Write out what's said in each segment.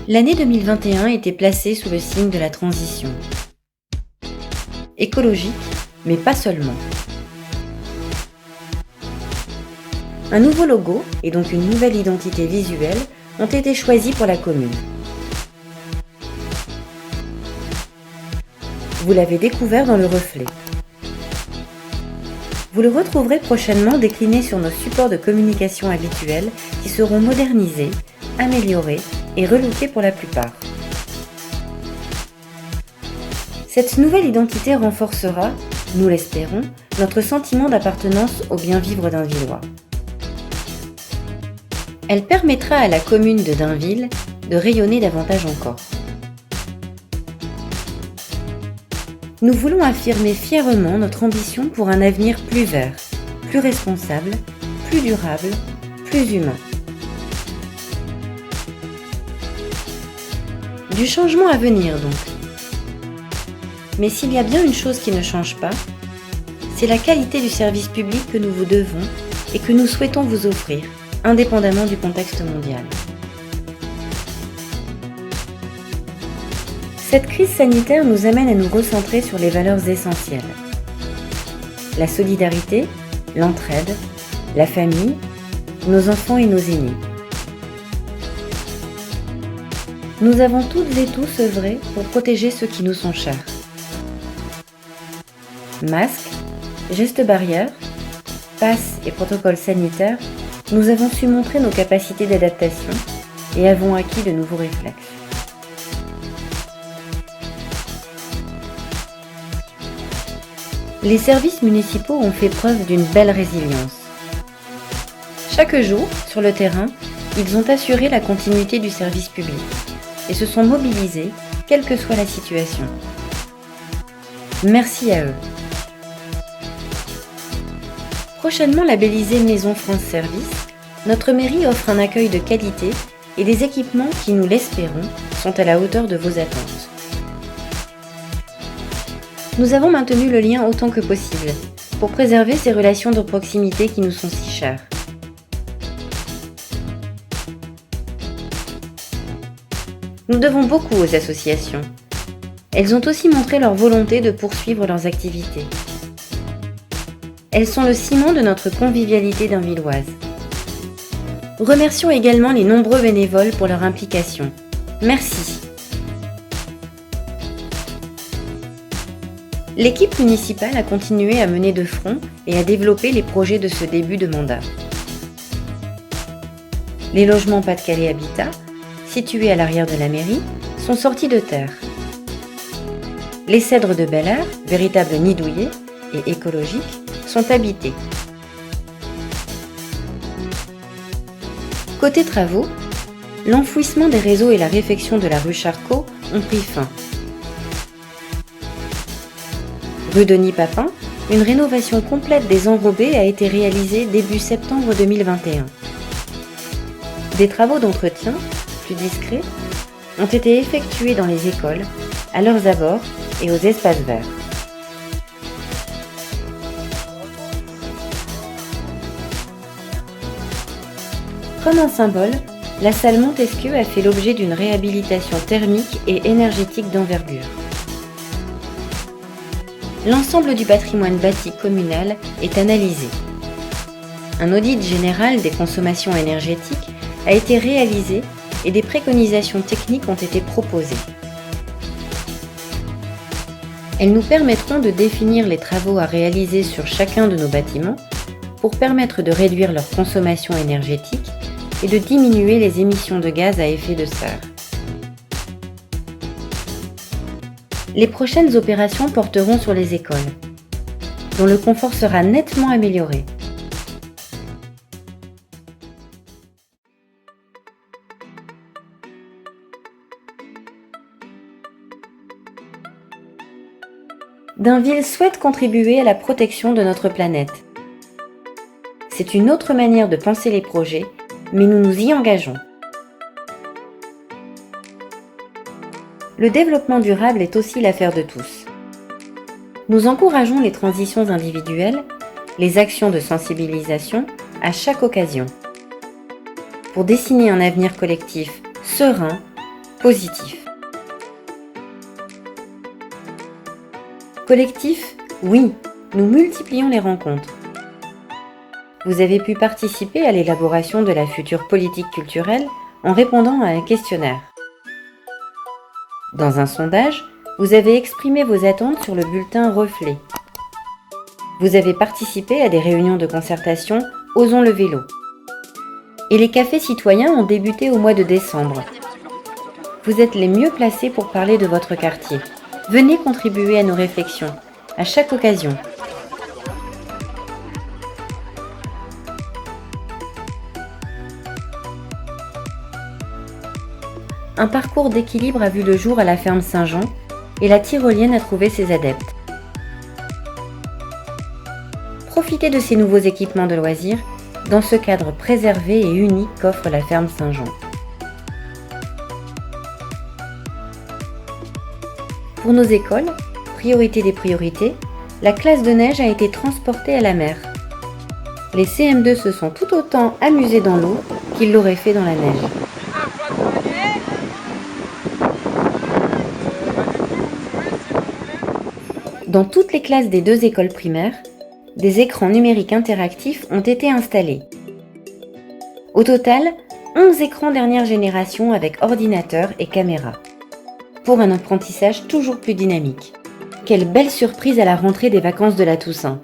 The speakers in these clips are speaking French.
L'année 2021 était placée sous le signe de la transition. Écologique, mais pas seulement. Un nouveau logo, et donc une nouvelle identité visuelle, ont été choisis pour la commune. Vous l'avez découvert dans le reflet. Vous le retrouverez prochainement décliné sur nos supports de communication habituels qui seront modernisés, améliorés et relookés pour la plupart. Cette nouvelle identité renforcera, nous l'espérons, notre sentiment d'appartenance au bien vivre d'Ainvillois. Elle permettra à la commune de Dainville de rayonner davantage encore. Nous voulons affirmer fièrement notre ambition pour un avenir plus vert, plus responsable, plus durable, plus humain. Du changement à venir donc. Mais s'il y a bien une chose qui ne change pas, c'est la qualité du service public que nous vous devons et que nous souhaitons vous offrir, indépendamment du contexte mondial. Cette crise sanitaire nous amène à nous recentrer sur les valeurs essentielles. La solidarité, l'entraide, la famille, nos enfants et nos aînés. Nous avons toutes et tous œuvré pour protéger ceux qui nous sont chers. Masques, gestes barrières, passes et protocoles sanitaires, nous avons su montrer nos capacités d'adaptation et avons acquis de nouveaux réflexes. Les services municipaux ont fait preuve d'une belle résilience. Chaque jour, sur le terrain, ils ont assuré la continuité du service public et se sont mobilisés, quelle que soit la situation. Merci à eux. Prochainement labellisée Maison France Service, notre mairie offre un accueil de qualité et des équipements qui, nous l'espérons, sont à la hauteur de vos attentes. Nous avons maintenu le lien autant que possible pour préserver ces relations de proximité qui nous sont si chères. Nous devons beaucoup aux associations. Elles ont aussi montré leur volonté de poursuivre leurs activités. Elles sont le ciment de notre convivialité dainvilloise. Remercions également les nombreux bénévoles pour leur implication. Merci. L'équipe municipale a continué à mener de front et à développer les projets de ce début de mandat. Les logements Pas-de-Calais Habitat, situés à l'arrière de la mairie, sont sortis de terre. Les cèdres de Bel Air, véritables nids douillets et écologiques, sont habités. Côté travaux, l'enfouissement des réseaux et la réfection de la rue Charcot ont pris fin. Rue Denis Papin, une rénovation complète des enrobés a été réalisée début septembre 2021. Des travaux d'entretien, plus discrets, ont été effectués dans les écoles, à leurs abords et aux espaces verts. Comme un symbole, la salle Montesquieu a fait l'objet d'une réhabilitation thermique et énergétique d'envergure. L'ensemble du patrimoine bâti communal est analysé. Un audit général des consommations énergétiques a été réalisé et des préconisations techniques ont été proposées. Elles nous permettront de définir les travaux à réaliser sur chacun de nos bâtiments pour permettre de réduire leur consommation énergétique et de diminuer les émissions de gaz à effet de serre. Les prochaines opérations porteront sur les écoles, dont le confort sera nettement amélioré. Dainville souhaite contribuer à la protection de notre planète. C'est une autre manière de penser les projets, mais nous nous y engageons. Le développement durable est aussi l'affaire de tous. Nous encourageons les transitions individuelles, les actions de sensibilisation à chaque occasion, pour dessiner un avenir collectif serein, positif. Collectif, oui, nous multiplions les rencontres. Vous avez pu participer à l'élaboration de la future politique culturelle en répondant à un questionnaire. Dans un sondage, vous avez exprimé vos attentes sur le bulletin Reflet. Vous avez participé à des réunions de concertation Osons le vélo. Et les cafés citoyens ont débuté au mois de décembre. Vous êtes les mieux placés pour parler de votre quartier. Venez contribuer à nos réflexions, à chaque occasion. Un parcours d'équilibre a vu le jour à la ferme Saint-Jean et la tyrolienne a trouvé ses adeptes. Profitez de ces nouveaux équipements de loisirs dans ce cadre préservé et unique qu'offre la ferme Saint-Jean. Pour nos écoles, priorité des priorités, la classe de neige a été transportée à la mer. Les CM2 se sont tout autant amusés dans l'eau qu'ils l'auraient fait dans la neige. Dans toutes les classes des 2 écoles primaires, des écrans numériques interactifs ont été installés. Au total, 11 écrans dernière génération avec ordinateur et caméra. Pour un apprentissage toujours plus dynamique. Quelle belle surprise à la rentrée des vacances de la Toussaint!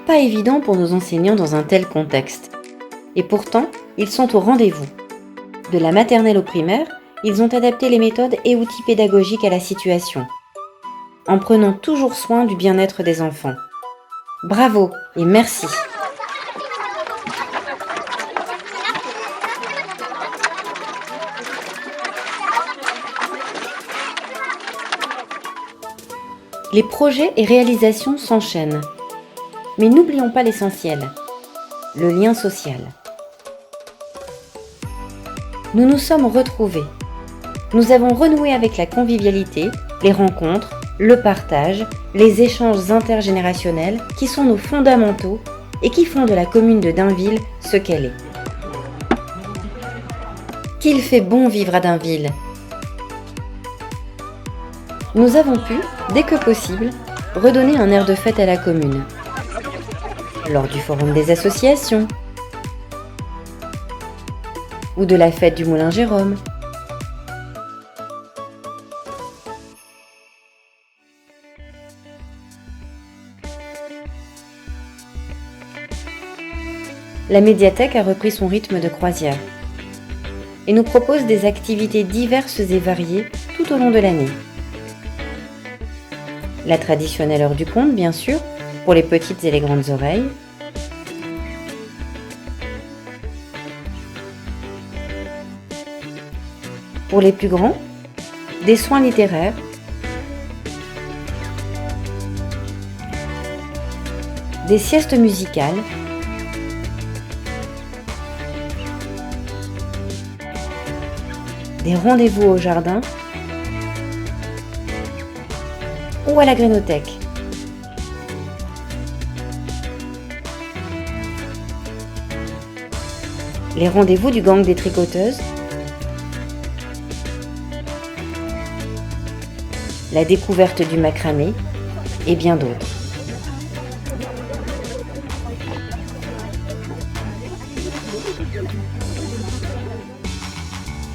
Pas évident pour nos enseignants dans un tel contexte. Et pourtant, ils sont au rendez-vous. De la maternelle au primaire, ils ont adapté les méthodes et outils pédagogiques à la situation, en prenant toujours soin du bien-être des enfants. Bravo et merci! Les projets et réalisations s'enchaînent. Mais n'oublions pas l'essentiel, le lien social. Nous nous sommes retrouvés. Nous avons renoué avec la convivialité, les rencontres, le partage, les échanges intergénérationnels qui sont nos fondamentaux et qui font de la commune de Dainville ce qu'elle est. Qu'il fait bon vivre à Dainville! Nous avons pu, dès que possible, redonner un air de fête à la commune. Lors du forum des associations, ou de la fête du Moulin Jérôme. La médiathèque a repris son rythme de croisière et nous propose des activités diverses et variées tout au long de l'année. La traditionnelle heure du conte, bien sûr, pour les petites et les grandes oreilles. Pour les plus grands, des soins littéraires, des siestes musicales, des rendez-vous au jardin ou à la grénothèque. Les rendez-vous du gang des tricoteuses, la découverte du macramé et bien d'autres.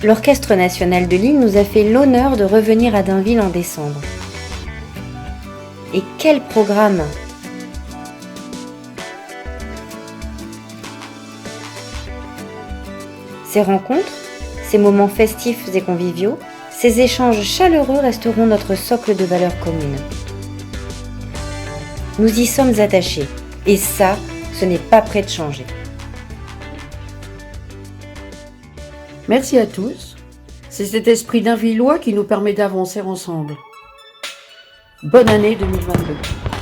L'Orchestre national de l'île nous a fait l'honneur de revenir à Dainville en décembre. Et quel programme! Ces rencontres, ces moments festifs et conviviaux, ces échanges chaleureux resteront notre socle de valeurs communes. Nous y sommes attachés, et ça, ce n'est pas près de changer. Merci à tous. C'est cet esprit dainvillois qui nous permet d'avancer ensemble. Bonne année 2022.